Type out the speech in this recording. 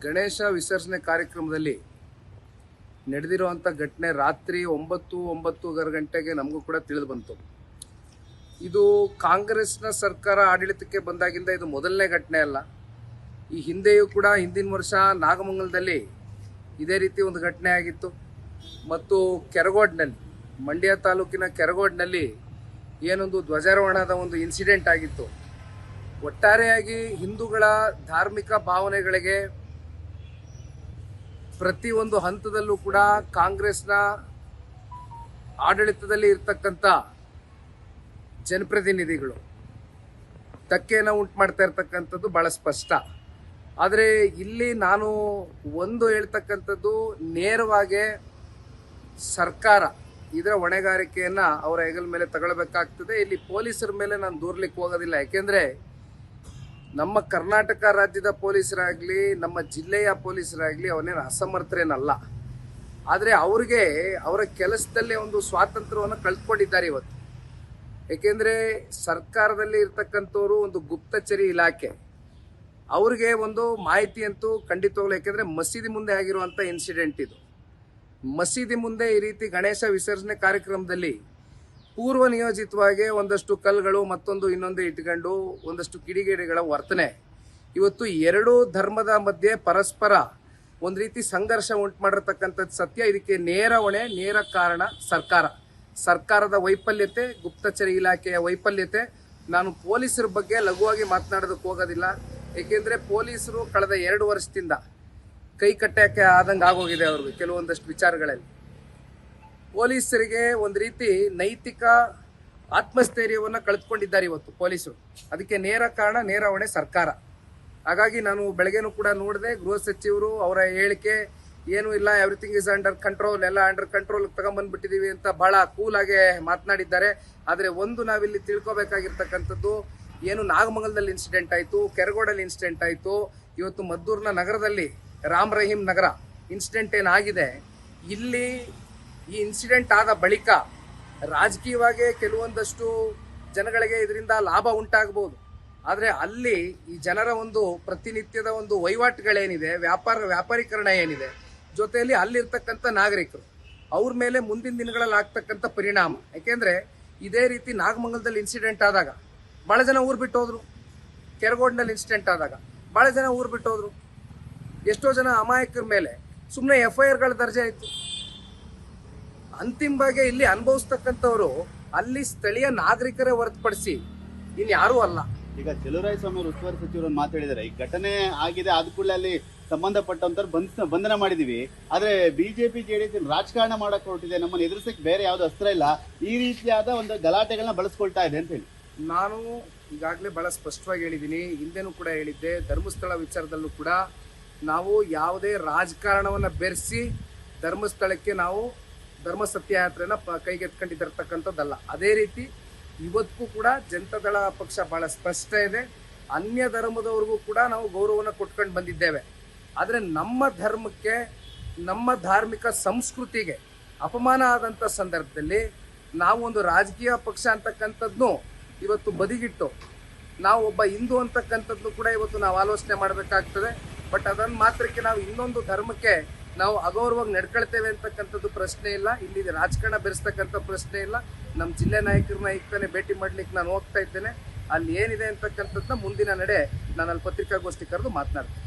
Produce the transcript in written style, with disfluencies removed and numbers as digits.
ಗಣೇಶ ವಿಸರ್ಜನೆ ಕಾರ್ಯಕ್ರಮದಲ್ಲಿ ನಡೆದಿರುವಂಥ ಘಟನೆ ರಾತ್ರಿ 9-9:30 ಗಂಟೆಗೆ ನಮಗೂ ಕೂಡ ತಿಳಿದು ಬಂತು. ಇದು ಕಾಂಗ್ರೆಸ್ನ ಸರ್ಕಾರ ಆಡಳಿತಕ್ಕೆ ಬಂದಾಗಿಂದ ಇದು ಮೊದಲನೇ ಘಟನೆ ಅಲ್ಲ. ಈ ಹಿಂದೆಯೂ ಕೂಡ ಹಿಂದಿನ ವರ್ಷ ನಾಗಮಂಗಲದಲ್ಲಿ ಇದೇ ರೀತಿ ಒಂದು ಘಟನೆ ಆಗಿತ್ತು ಮತ್ತು ಕೆರಗೋಡ್ನಲ್ಲಿ, ಮಂಡ್ಯ ತಾಲೂಕಿನ ಕೆರಗೋಡ್ನಲ್ಲಿ ಏನೊಂದು ಧ್ವಜಾರೋಹಣದ ಒಂದು ಇನ್ಸಿಡೆಂಟ್ ಆಗಿತ್ತು. ಒಟ್ಟಾರೆಯಾಗಿ ಹಿಂದೂಗಳ ಧಾರ್ಮಿಕ ಭಾವನೆಗಳಿಗೆ ಪ್ರತಿಯೊಂದು ಹಂತದಲ್ಲೂ ಕೂಡ ಕಾಂಗ್ರೆಸ್ನ ಆಡಳಿತದಲ್ಲಿ ಇರ್ತಕ್ಕಂಥ ಜನಪ್ರತಿನಿಧಿಗಳು ಧಕ್ಕೆಯನ್ನು ಉಂಟು ಮಾಡ್ತಾ ಇರ್ತಕ್ಕಂಥದ್ದು ಬಹಳ ಸ್ಪಷ್ಟ. ಆದರೆ ಇಲ್ಲಿ ನಾನು ಒಂದು ಹೇಳ್ತಕ್ಕಂಥದ್ದು, ನೇರವಾಗಿ ಸರ್ಕಾರ ಇದರ ಹೊಣೆಗಾರಿಕೆಯನ್ನು ಅವರ ಹೆಗಲ ಮೇಲೆ ತಗೊಳ್ಬೇಕಾಗ್ತದೆ. ಇಲ್ಲಿ ಪೊಲೀಸರ ಮೇಲೆ ನಾನು ದೂರ್ಲಿಕ್ಕೆ ಹೋಗೋದಿಲ್ಲ. ಯಾಕೆಂದರೆ ನಮ್ಮ ಕರ್ನಾಟಕ ರಾಜ್ಯದ ಪೊಲೀಸರಾಗಲಿ, ನಮ್ಮ ಜಿಲ್ಲೆಯ ಪೊಲೀಸರಾಗಲಿ ಅವನೇನು ಅಸಮರ್ಥರೇನಲ್ಲ. ಆದರೆ ಅವರಿಗೆ ಅವರ ಕೆಲಸದಲ್ಲೇ ಒಂದು ಸ್ವಾತಂತ್ರ್ಯವನ್ನು ಕಳೆದುಕೊಂಡಿದ್ದಾರೆ ಇವತ್ತು. ಏಕೆಂದರೆ ಸರ್ಕಾರದಲ್ಲಿ ಇರ್ತಕ್ಕಂಥವ್ರು ಒಂದು ಗುಪ್ತಚರಿ ಇಲಾಖೆ, ಅವ್ರಿಗೆ ಒಂದು ಮಾಹಿತಿ ಅಂತೂ ಖಂಡಿತವಾಗ್ಲೂ, ಯಾಕೆಂದರೆ ಮಸೀದಿ ಮುಂದೆ ಆಗಿರುವಂಥ ಇನ್ಸಿಡೆಂಟ್ ಇದು. ಮಸೀದಿ ಮುಂದೆ ಈ ರೀತಿ ಗಣೇಶ ವಿಸರ್ಜನೆ ಕಾರ್ಯಕ್ರಮದಲ್ಲಿ ಪೂರ್ವ ನಿಯೋಜಿತವಾಗಿ ಒಂದಷ್ಟು ಕಲ್ಲುಗಳು ಮತ್ತೊಂದು ಇನ್ನೊಂದು ಇಟ್ಕೊಂಡು ಒಂದಷ್ಟು ಕಿಡಿಗೇಡಿಗಳ ವರ್ತನೆ ಇವತ್ತು ಎರಡೂ ಧರ್ಮದ ಮಧ್ಯೆ ಪರಸ್ಪರ ಒಂದು ರೀತಿ ಸಂಘರ್ಷ ಉಂಟು ಮಾಡಿರ್ತಕ್ಕಂಥದ್ದು ಸತ್ಯ. ಇದಕ್ಕೆ ನೇರ ಹೊಣೆ, ನೇರ ಕಾರಣ ಸರ್ಕಾರದ ವೈಫಲ್ಯತೆ, ಗುಪ್ತಚರ ಇಲಾಖೆಯ ವೈಫಲ್ಯತೆ. ನಾನು ಪೊಲೀಸರ ಬಗ್ಗೆ ಲಘುವಾಗಿ ಮಾತನಾಡೋದಕ್ಕೆ ಹೋಗೋದಿಲ್ಲ. ಏಕೆಂದರೆ ಪೊಲೀಸರು ಕಳೆದ 2 ವರ್ಷದಿಂದ ಕೈ ಕಟ್ಟಕ್ಕೆ ಆದಂಗೆ ಆಗೋಗಿದೆ ಅವ್ರಿಗೆ ಕೆಲವೊಂದಷ್ಟು ವಿಚಾರಗಳಲ್ಲಿ. ಪೊಲೀಸರಿಗೆ ಒಂದು ರೀತಿ ನೈತಿಕ ಆತ್ಮಸ್ಥೈರ್ಯವನ್ನು ಕಳೆದುಕೊಂಡಿದ್ದಾರೆ ಇವತ್ತು ಪೊಲೀಸರು. ಅದಕ್ಕೆ ನೇರ ಕಾರಣ, ನೇರ ಹೊಣೆ ಸರ್ಕಾರ. ಹಾಗಾಗಿ ನಾನು ಬೆಳಗ್ಗೆನೂ ಕೂಡ ನೋಡಿದೆ, ಗೃಹ ಸಚಿವರು ಅವರ ಹೇಳಿಕೆ ಏನೂ ಇಲ್ಲ, ಎವ್ರಿಥಿಂಗ್ ಇಸ್ ಅಂಡರ್ ಕಂಟ್ರೋಲ್, ಎಲ್ಲ ಅಂಡರ್ ಕಂಟ್ರೋಲ್ ತಗೊಂಡ್ಬಂದ್ಬಿಟ್ಟಿದ್ದೀವಿ ಅಂತ ಭಾಳ ಕೂಲಾಗೆ ಮಾತನಾಡಿದ್ದಾರೆ. ಆದರೆ ಒಂದು ನಾವಿಲ್ಲಿ ತಿಳ್ಕೊಬೇಕಾಗಿರ್ತಕ್ಕಂಥದ್ದು, ಏನು ನಾಗಮಂಗಲದಲ್ಲಿ ಇನ್ಸಿಡೆಂಟ್ ಆಯಿತು, ಕೆರಗೋಡಲ್ಲಿ ಇನ್ಸಿಡೆಂಟ್ ಆಯಿತು, ಇವತ್ತು ಮದ್ದೂರಿನ ನಗರದಲ್ಲಿ ರಾಮ್ ರಹೀಂ ನಗರ ಇನ್ಸಿಡೆಂಟ್ ಏನಾಗಿದೆ, ಇಲ್ಲಿ ಈ ಇನ್ಸಿಡೆಂಟ್ ಆದ ಬಳಿಕ ರಾಜಕೀಯವಾಗಿ ಕೆಲವೊಂದಷ್ಟು ಜನಗಳಿಗೆ ಇದರಿಂದ ಲಾಭ ಉಂಟಾಗಬಹುದು. ಆದರೆ ಅಲ್ಲಿ ಈ ಜನರ ಒಂದು ಪ್ರತಿನಿತ್ಯದ ಒಂದು ವಹಿವಾಟುಗಳೇನಿದೆ, ವ್ಯಾಪಾರೀಕರಣ ಏನಿದೆ, ಜೊತೆಯಲ್ಲಿ ಅಲ್ಲಿರ್ತಕ್ಕಂಥ ನಾಗರಿಕರು ಅವ್ರ ಮೇಲೆ ಮುಂದಿನ ದಿನಗಳಲ್ಲಿ ಆಗ್ತಕ್ಕಂಥ ಪರಿಣಾಮ. ಯಾಕೆಂದರೆ ಇದೇ ರೀತಿ ನಾಗಮಂಗಲದಲ್ಲಿ ಇನ್ಸಿಡೆಂಟ್ ಆದಾಗ ಭಾಳ ಜನ ಊರು ಬಿಟ್ಟು ಹೋದ್ರು, ಕೆರಗೋಡ್ನಲ್ಲಿ ಇನ್ಸಿಡೆಂಟ್ ಆದಾಗ ಭಾಳ ಜನ ಊರು ಬಿಟ್ಟು ಹೋದ್ರು. ಎಷ್ಟೋ ಜನ ಅಮಾಯಕರ ಮೇಲೆ ಸುಮ್ಮನೆ FIRಗಳ ದರ್ಜೆ ಆಯಿತು. ಅಂತಿಮವಾಗಿ ಇಲ್ಲಿ ಅನುಭವಿಸ್ತಕ್ಕಂಥವ್ರು ಅಲ್ಲಿ ಸ್ಥಳೀಯ ನಾಗರಿಕರೇ ಹೊರತುಪಡಿಸಿ ಇನ್ಯಾರೂ ಅಲ್ಲ. ಈಗ ಸ್ವಾಮಿ ಅವರು ಉಸ್ತುವಾರಿ ಸಚಿವರು ಮಾತಾಡಿದ್ದಾರೆ, ಈ ಘಟನೆ ಆಗಿದೆ ಆದ ಕೂಡಲೇ ಅಲ್ಲಿ ಸಂಬಂಧಪಟ್ಟಂತವ್ರು ಬಂಧನ ಮಾಡಿದೀವಿ. ಆದ್ರೆ ಬಿಜೆಪಿ JDS ರಾಜಕಾರಣ ಮಾಡಕ್ ಹೊರಟಿದೆ, ನಮ್ಮನ್ನು ಎದುರಿಸಕ್ಕೆ ಬೇರೆ ಯಾವ್ದು ಅಸ್ತ್ರ ಇಲ್ಲ, ಈ ರೀತಿಯಾದ ಒಂದು ಗಲಾಟೆಗಳನ್ನ ಬಳಸ್ಕೊಳ್ತಾ ಇದೆ ಅಂತ ಹೇಳಿ ನಾನು ಈಗಾಗಲೇ ಬಹಳ ಸ್ಪಷ್ಟವಾಗಿ ಹೇಳಿದ್ದೀನಿ. ಹಿಂದೆನೂ ಕೂಡ ಹೇಳಿದ್ದೆ, ಧರ್ಮಸ್ಥಳ ವಿಚಾರದಲ್ಲೂ ಕೂಡ ನಾವು ಯಾವುದೇ ರಾಜಕಾರಣವನ್ನು ಬೆರೆಸಿ ಧರ್ಮಸ್ಥಳಕ್ಕೆ ನಾವು ಧರ್ಮ ಸತ್ಯಯಾತ್ರೆನ ಕೈಗೆತ್ಕೊಂಡಿರ್ತಕ್ಕಂಥದ್ದಲ್ಲ. ಅದೇ ರೀತಿ ಇವತ್ತಿಗೂ ಕೂಡ ಜನತಾದಳ ಪಕ್ಷ ಬಹಳ ಸ್ಪಷ್ಟ ಇದೆ. ಅನ್ಯ ಧರ್ಮದವ್ರಿಗೂ ಕೂಡ ನಾವು ಗೌರವವನ್ನು ಕೊಟ್ಕೊಂಡು ಬಂದಿದ್ದೇವೆ. ಆದರೆ ನಮ್ಮ ಧರ್ಮಕ್ಕೆ, ನಮ್ಮ ಧಾರ್ಮಿಕ ಸಂಸ್ಕೃತಿಗೆ ಅಪಮಾನ ಆದಂಥ ಸಂದರ್ಭದಲ್ಲಿ ನಾವು ಒಂದು ರಾಜಕೀಯ ಪಕ್ಷ ಅಂತಕ್ಕಂಥದ್ದನ್ನು ಇವತ್ತು ಬದಿಗಿಟ್ಟು ನಾವು ಒಬ್ಬ ಹಿಂದೂ ಅಂತಕ್ಕಂಥದ್ದು ಕೂಡ ಇವತ್ತು ನಾವು ಆಲೋಚನೆ ಮಾಡಬೇಕಾಗ್ತದೆ. ಬಟ್ ಅದನ್ನು ಮಾತ್ರಕ್ಕೆ ನಾವು ಇನ್ನೊಂದು ಧರ್ಮಕ್ಕೆ ನಾವು ಅಗೌರವಾಗಿ ನಡ್ಕೊಳ್ತೇವೆ ಅಂತಕ್ಕಂಥದ್ದು ಪ್ರಶ್ನೆ ಇಲ್ಲ. ಇಲ್ಲಿ ರಾಜಕಾರಣ ಬೆರೆಸ್ತಕ್ಕಂಥ ಪ್ರಶ್ನೆ ಇಲ್ಲ. ನಮ್ಮ ಜಿಲ್ಲೆ ನಾಯಕರನ್ನ ಈಗ ತಾನೇ ಭೇಟಿ ಮಾಡ್ಲಿಕ್ಕೆ ನಾನು ಹೋಗ್ತಾ ಇದ್ದೇನೆ. ಅಲ್ಲಿ ಏನಿದೆ ಅಂತಕ್ಕಂಥದ್ದನ್ನ ಮುಂದಿನ ನಡೆ ನಾನು ಅಲ್ಲಿ ಪತ್ರಿಕಾಗೋಷ್ಠಿ ಕರೆದು ಮಾತನಾಡ್ತೀನಿ.